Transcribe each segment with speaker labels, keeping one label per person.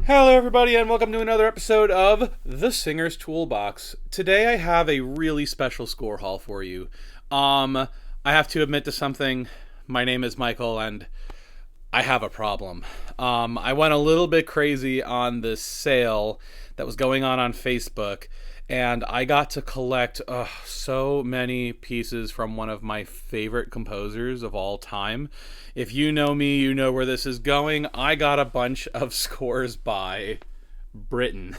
Speaker 1: Hello, everybody, and welcome to another episode of The Singer's Toolbox. Today, I have a really special score haul for you. I have to admit to something. My name is Michael, and I have a problem. I went a little bit crazy on this sale that was going on Facebook, and I got to collect so many pieces from one of my favorite composers of all time. If you know me, you know where this is going. I got a bunch of scores by Britten.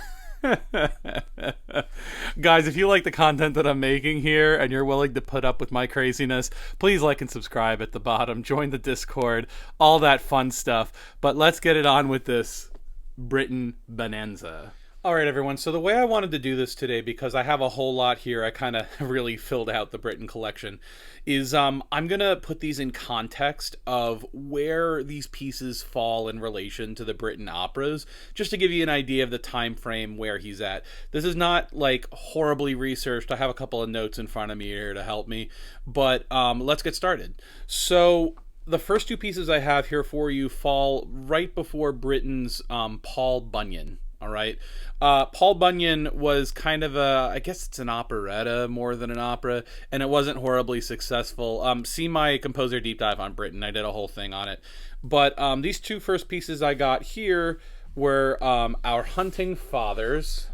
Speaker 1: Guys, if you like the content that I'm making here and you're willing to put up with my craziness, please like and subscribe at the bottom. Join the Discord, all that fun stuff. But let's get it on with this Britten Bonanza. Alright, everyone, so the way I wanted to do this today, because I have a whole lot here, I kind of really filled out the Britten collection, is I'm going to put these in context of where these pieces fall in relation to the Britten operas, just to give you an idea of the time frame where he's at. This is not, like, horribly researched. I have a couple of notes in front of me here to help me, but let's get started. So the first two pieces I have here for you fall right before Britten's Paul Bunyan. All right. Paul Bunyan was kind of I guess it's an operetta more than an opera, and it wasn't horribly successful. See my composer deep dive on Britten. I did a whole thing on it. But these two first pieces I got here were Our Hunting Fathers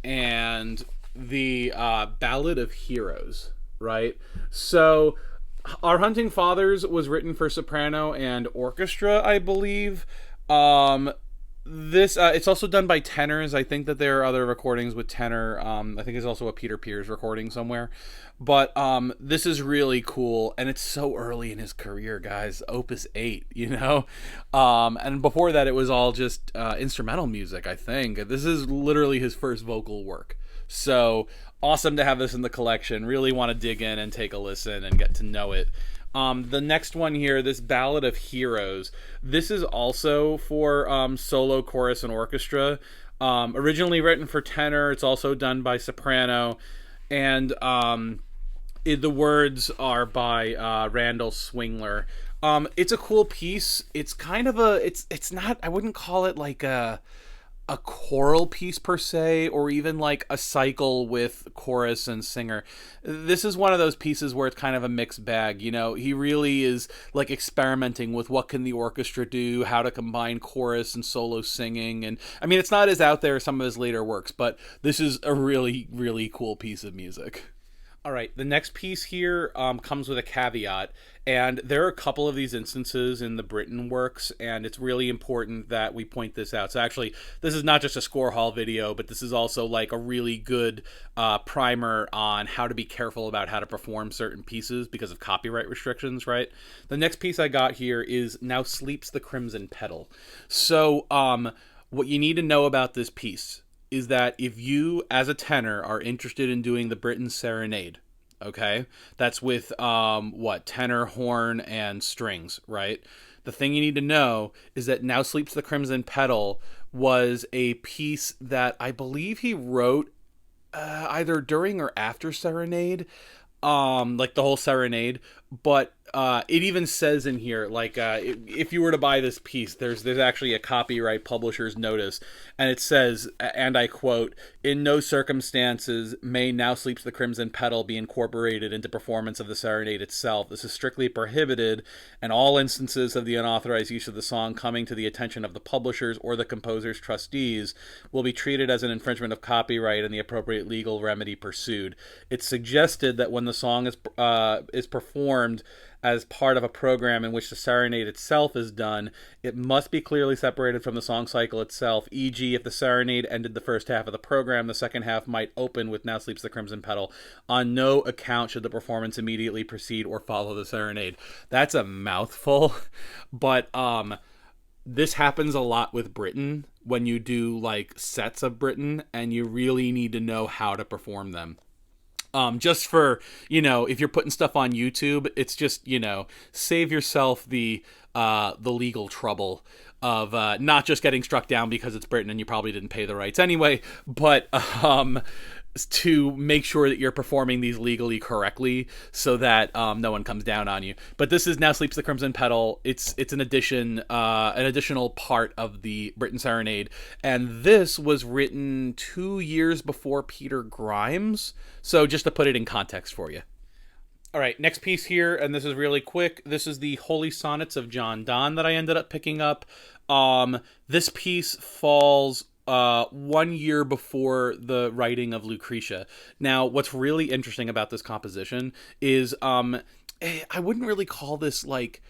Speaker 1: and the Ballad of Heroes, right? So Our Hunting Fathers was written for soprano and orchestra, I believe. This it's also done by tenors. I think that there are other recordings with tenor. I think there's also a Peter Pears recording somewhere. But this is really cool, and it's so early in his career, guys. Opus 8, you know? And before that, it was all just instrumental music, I think. This is literally his first vocal work. So awesome to have this in the collection. Really want to dig in and take a listen and get to know it. The next one here, this Ballad of Heroes, this is also for solo, chorus, and orchestra. Originally written for tenor, it's also done by soprano, and the words are by Randall Swingler. It's a cool piece. It's kind of it's not, I wouldn't call it like a choral piece per se, or even like a cycle with chorus and singer. This is one of those pieces where it's kind of a mixed bag. You know, he really is like experimenting with what can the orchestra do, how to combine chorus and solo singing. And I mean, it's not as out there as some of his later works, but this is a really, really cool piece of music. All right, the next piece here comes with a caveat, and there are a couple of these instances in the Britten works, and it's really important that we point this out. So actually, this is not just a score haul video, but this is also like a really good primer on how to be careful about how to perform certain pieces because of copyright restrictions, right? The next piece I got here is Now Sleeps the Crimson Petal. So what you need to know about this piece is that if you, as a tenor, are interested in doing the Britten Serenade, okay, that's with, tenor, horn, and strings, right? The thing you need to know is that Now Sleeps the Crimson Petal was a piece that I believe he wrote either during or after Serenade, like the whole Serenade, but it even says in here, like, if you were to buy this piece, there's actually a copyright publisher's notice, and it says, and I quote, "In no circumstances may Now Sleeps the Crimson Petal be incorporated into performance of the Serenade itself. This is strictly prohibited, and all instances of the unauthorized use of the song coming to the attention of the publishers or the composer's trustees will be treated as an infringement of copyright and the appropriate legal remedy pursued. It's suggested that when the song is performed as part of a program in which the serenade itself is done, it must be clearly separated from the song cycle itself, e.g. if the serenade ended the first half of the program, the second half might open with Now Sleeps the Crimson Petal. On no account should the performance immediately precede or follow the serenade." That's a mouthful, but this happens a lot with Britten when you do like sets of Britten, and you really need to know how to perform them. Just for, you know, if you're putting stuff on YouTube, it's just, you know, save yourself the legal trouble of not just getting struck down because it's Britten and you probably didn't pay the rights anyway, but to make sure that you're performing these legally correctly, so that no one comes down on you. But this is Now Sleeps the Crimson Petal. It's an additional part of the Britten Serenade, and this was written 2 years before Peter Grimes. So just to put it in context for you. All right, next piece here, and this is really quick. This is the Holy Sonnets of John Donne that I ended up picking up. This piece falls 1 year before the writing of Lucretia. Now, what's really interesting about this composition is I wouldn't really call this like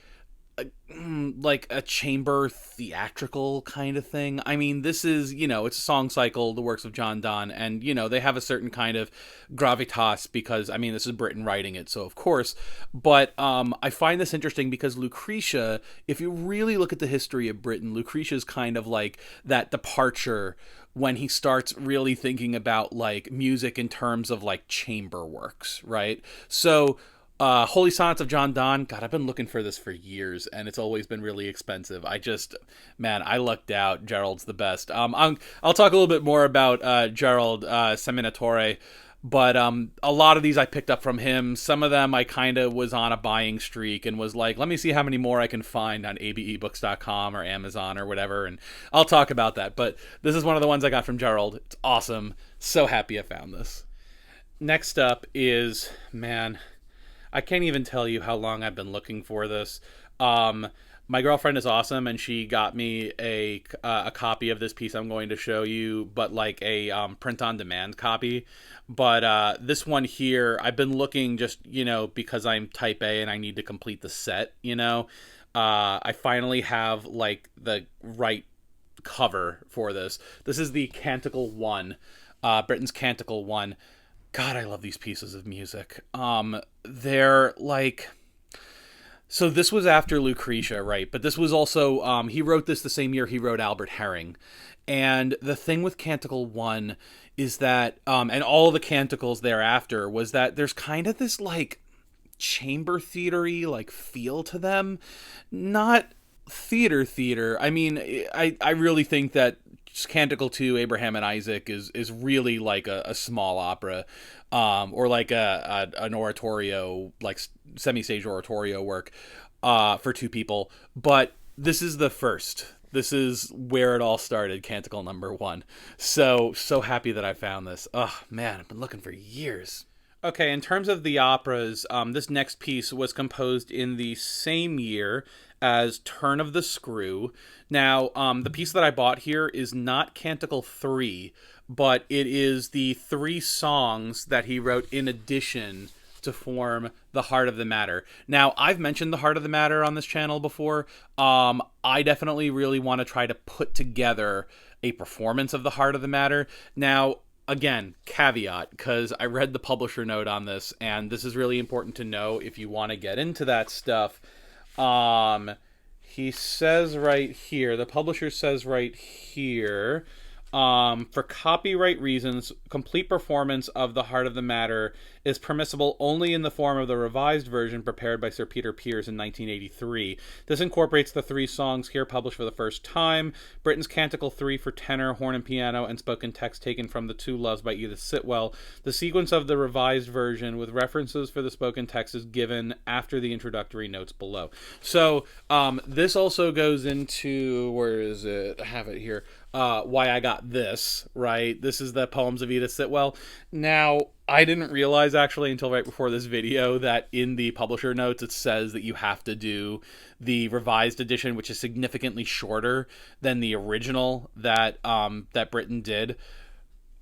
Speaker 1: a chamber theatrical kind of thing. I mean, this is, it's a song cycle, the works of John Donne, and, they have a certain kind of gravitas because, I mean, this is Britten writing it, so of course. But I find this interesting because Lucretia, if you really look at the history of Britten, Lucretia is kind of like that departure when he starts really thinking about, like, music in terms of, like, chamber works, right? So Holy Sonnets of John Donne. God, I've been looking for this for years, and it's always been really expensive. I lucked out. Gerald's the best. I'll talk a little bit more about Gerald Seminatore, but a lot of these I picked up from him. Some of them I kind of was on a buying streak and was like, let me see how many more I can find on abebooks.com or Amazon or whatever, and I'll talk about that. But this is one of the ones I got from Gerald. It's awesome. So happy I found this. Next up is, man, I can't even tell you how long I've been looking for this. My girlfriend is awesome, and she got me a copy of this piece I'm going to show you, but like a print-on-demand copy. But this one here, I've been looking just, because I'm type A and I need to complete the set, I finally have, like, the right cover for this. This is the Canticle I, Britten's Canticle I. God, I love these pieces of music. They're like... So this was after Lucretia, right? But this was also... he wrote this the same year he wrote Albert Herring. And the thing with Canticle I is that... and all the canticles thereafter was that there's kind of this, like, chamber theater-y, like, feel to them. Not theater. I mean, I really think that Canticle II, Abraham and Isaac, is really like a small opera, or like an oratorio, like semi-stage oratorio work, for two people. But this is the first. This is where it all started, Canticle #1. So happy that I found this. Oh man, I've been looking for years. Okay, in terms of the operas, this next piece was composed in the same year as Turn of the Screw. Now, the piece that I bought here is not Canticle III, but it is the 3 songs that he wrote in addition to form the Heart of the Matter. Now, I've mentioned the Heart of the Matter on this channel before. I definitely really want to try to put together a performance of the Heart of the Matter. Now, again, caveat, because I read the publisher note on this, and this is really important to know if you want to get into that stuff. He says right here, the publisher says right here, for copyright reasons, complete performance of the Heart of the Matter is permissible only in the form of the revised version prepared by Sir Peter Pears in 1983. This incorporates the 3 songs here published for the first time: Britten's Canticle III for tenor, horn, and piano, and spoken text taken from The Two Loves by Edith Sitwell. The sequence of the revised version with references for the spoken text is given after the introductory notes below. So this also goes into, where is it? I have it here. Why I got this, right? This is the Poems of Edith Sitwell. Now, I didn't realize actually until right before this video that in the publisher notes it says that you have to do the revised edition, which is significantly shorter than the original that that Britten did.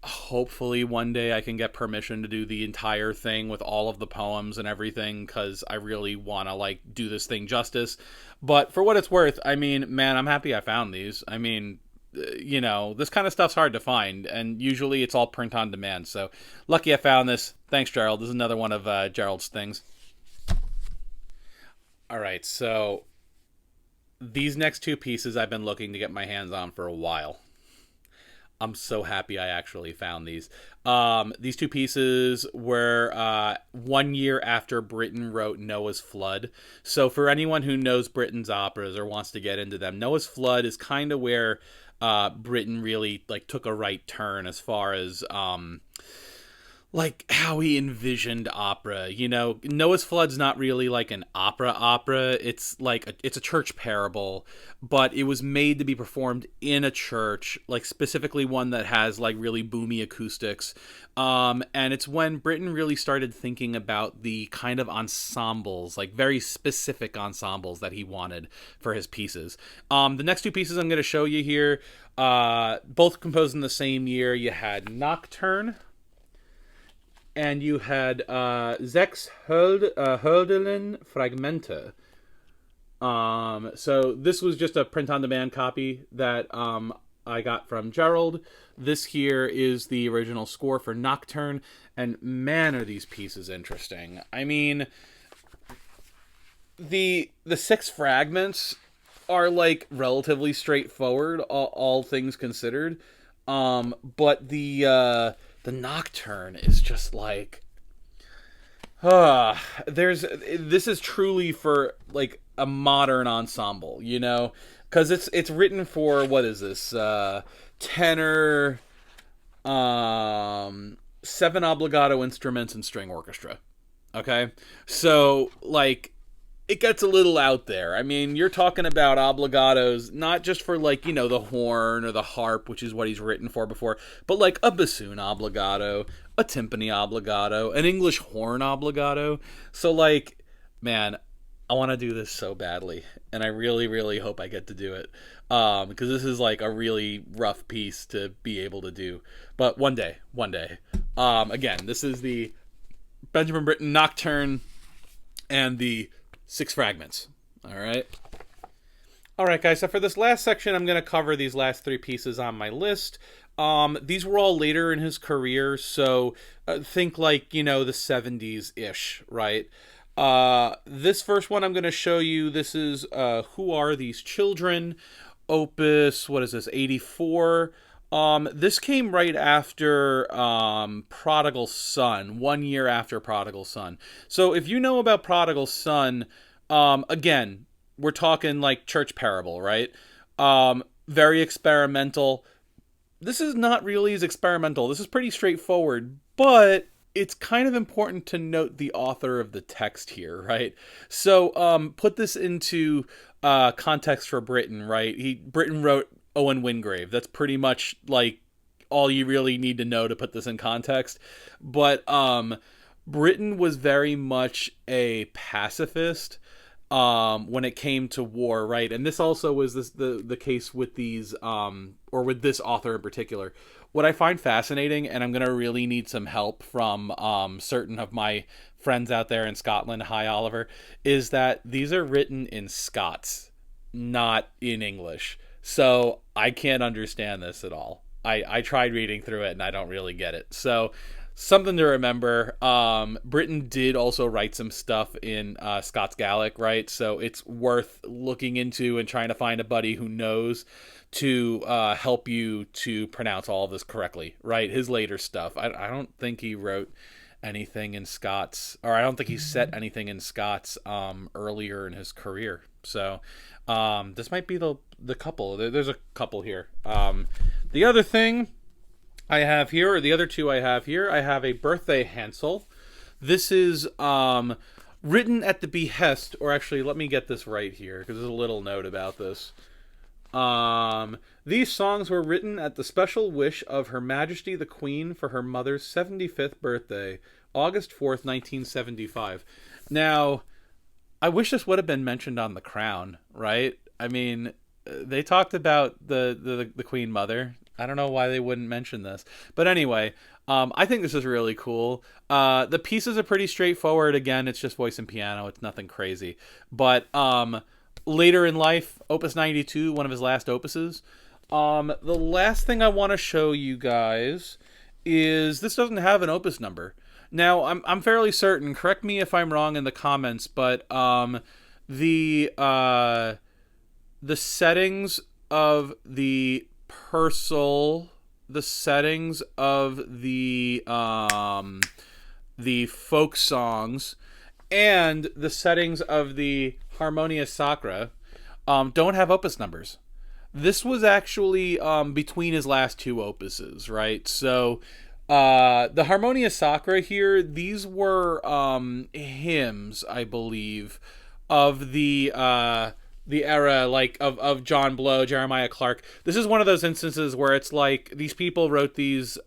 Speaker 1: Hopefully one day I can get permission to do the entire thing with all of the poems and everything, because I really want to, like, do this thing justice. But for what it's worth, I mean, man, I'm happy I found these. I mean, this kind of stuff's hard to find, and usually it's all print on demand. So lucky I found this. Thanks, Gerald. This is another one of Gerald's things. All right, so these next 2 pieces I've been looking to get my hands on for a while. I'm so happy I actually found these. These 2 pieces were 1 year after Britten wrote Noah's Flood. So for anyone who knows Britten's operas or wants to get into them, Noah's Flood is kind of where Britten really, like, took a right turn as far as like how he envisioned opera. You know, Noah's Flood's not really like an opera. It's like it's a church parable, but it was made to be performed in a church, like specifically one that has like really boomy acoustics. And it's when Britten really started thinking about the kind of ensembles, like very specific ensembles that he wanted for his pieces. The next two pieces I'm going to show you here, both composed in the same year. You had Nocturne, and you had Sechs, Hölderlin, Fragmente. So this was just a print-on-demand copy that I got from Gerald. This here is the original score for Nocturne, and man, are these pieces interesting. I mean, the six fragments are like relatively straightforward, all things considered. But the Nocturne is just like, this is truly for like a modern ensemble, you know, because it's written for, what is this, tenor, 7 obligato instruments and string orchestra. Okay, so like it gets a little out there. I mean, you're talking about obligatos, not just for like, you know, the horn or the harp, which is what he's written for before, but like a bassoon obligato, a timpani obligato, an English horn obligato. So like, man, I want to do this so badly, and I really, really hope I get to do it, because this is like a really rough piece to be able to do. But one day. Again, this is the Benjamin Britten Nocturne and the Six Fragments. All right, guys. So for this last section, I'm going to cover these last three pieces on my list. These were all later in his career, so think like, you know, the 70s-ish, right? This first one I'm going to show you, this is Who Are These Children? Opus, what is this, 84. This came right after Prodigal Son, 1 year after Prodigal Son. So if you know about Prodigal Son, again, we're talking like church parable, right? Very experimental. This is not really as experimental. This is pretty straightforward, but it's kind of important to note the author of the text here, right? So put this into context for Britten, right? Britten wrote Owen Wingrave. That's pretty much like all you really need to know to put this in context. But Britten was very much a pacifist when it came to war, right? And this also was the case with these or with this author in particular. What I find fascinating, and I'm gonna really need some help from certain of my friends out there in Scotland, hi Oliver, is that these are written in Scots, not in English. So I can't understand this at all. I tried reading through it and I don't really get it. So something to remember. Britten did also write some stuff in Scots Gaelic, right? So it's worth looking into and trying to find a buddy who knows to help you to pronounce all of this correctly, right? His later stuff. I don't think he wrote anything in Scots, or I don't think he set anything in Scots earlier in his career. So this might be the couple. There's a couple here. The other thing I have here, or the other two I have here, I have a Birthday Hansel. This is written at the behest, or actually, let me get this right here, because there's a little note about this. These songs were written at the special wish of Her Majesty the Queen for her mother's 75th birthday, August 4th, 1975. Now, I wish this would have been mentioned on The Crown, right? I mean, they talked about the Queen Mother. I don't know why they wouldn't mention this. But anyway, I think this is really cool. The pieces are pretty straightforward. Again, it's just voice and piano. It's nothing crazy. But later in life, Opus 92, one of his last opuses. The last thing I want to show you guys is this doesn't have an opus number. Now, I'm fairly certain, correct me if I'm wrong in the comments, but the settings of the Purcell, the settings of the folk songs, and the settings of the Harmonia Sacra don't have opus numbers. This was actually between his last two opuses, right? So The Harmonia Sacra here, these were hymns, I believe, of the era, like of John Blow, Jeremiah Clark. This is one of those instances where it's like these people wrote these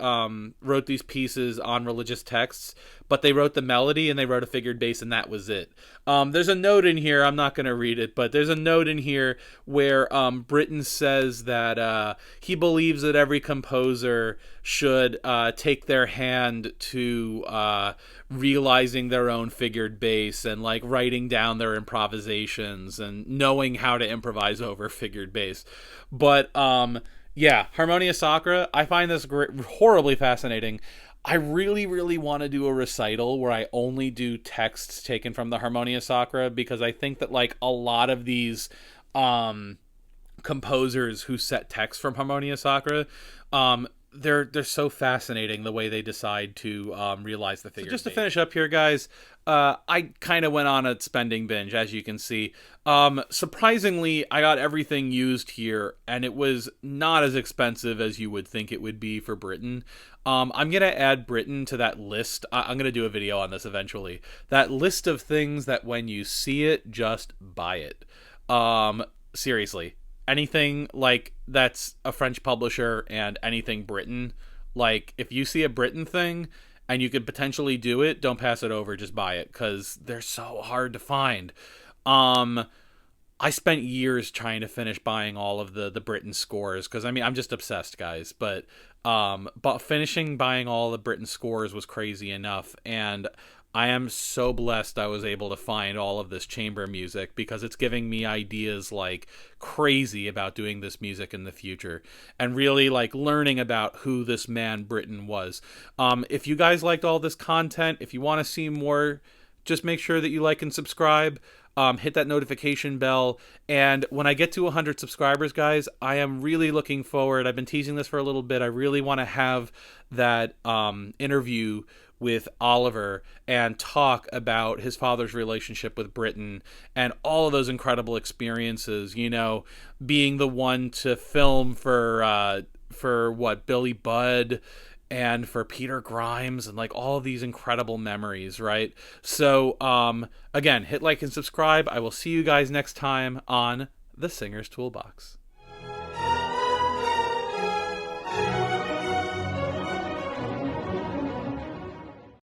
Speaker 1: pieces on religious texts, but they wrote the melody and they wrote a figured bass, and that was it. There's a note in here. I'm not going to read it, but there's a note in here where Britten says that he believes that every composer should take their hand to realizing their own figured bass and like writing down their improvisations and knowing how to improvise over figured bass. But yeah, Harmonia Sacra, I find this horribly fascinating. I really, really want to do a recital where I only do texts taken from the Harmonia Sacra, because I think that like a lot of these composers who set text from Harmonia Sacra, they're so fascinating the way they decide to realize the figure. So just to finish up here, guys, I kind of went on a spending binge, as you can see. Surprisingly, I got everything used here, and it was not as expensive as you would think it would be for Britten. I'm going to add Britten to that list. I'm going to do a video on this eventually. That list of things that when you see it, just buy it. Seriously. Anything like that's a French publisher and anything Britten, like if you see a Britten thing and you could potentially do it, don't pass it over, just buy it, because they're so hard to find. I spent years trying to finish buying all of the Britten scores, because I mean I'm just obsessed, guys, but finishing buying all the Britten scores was crazy enough, and I am so blessed I was able to find all of this chamber music, because it's giving me ideas like crazy about doing this music in the future and really like learning about who this man Britten was. If you guys liked all this content, if you want to see more, just make sure that you like and subscribe. Hit that notification bell. And when I get to 100 subscribers, guys, I am really looking forward. I've been teasing this for a little bit. I really want to have that interview with Oliver and talk about his father's relationship with Britten and all of those incredible experiences, you know, being the one to film for what, Billy Budd and for Peter Grimes, and like all of these incredible memories, right? So again, hit like and subscribe. I will see you guys next time on The Singer's Toolbox.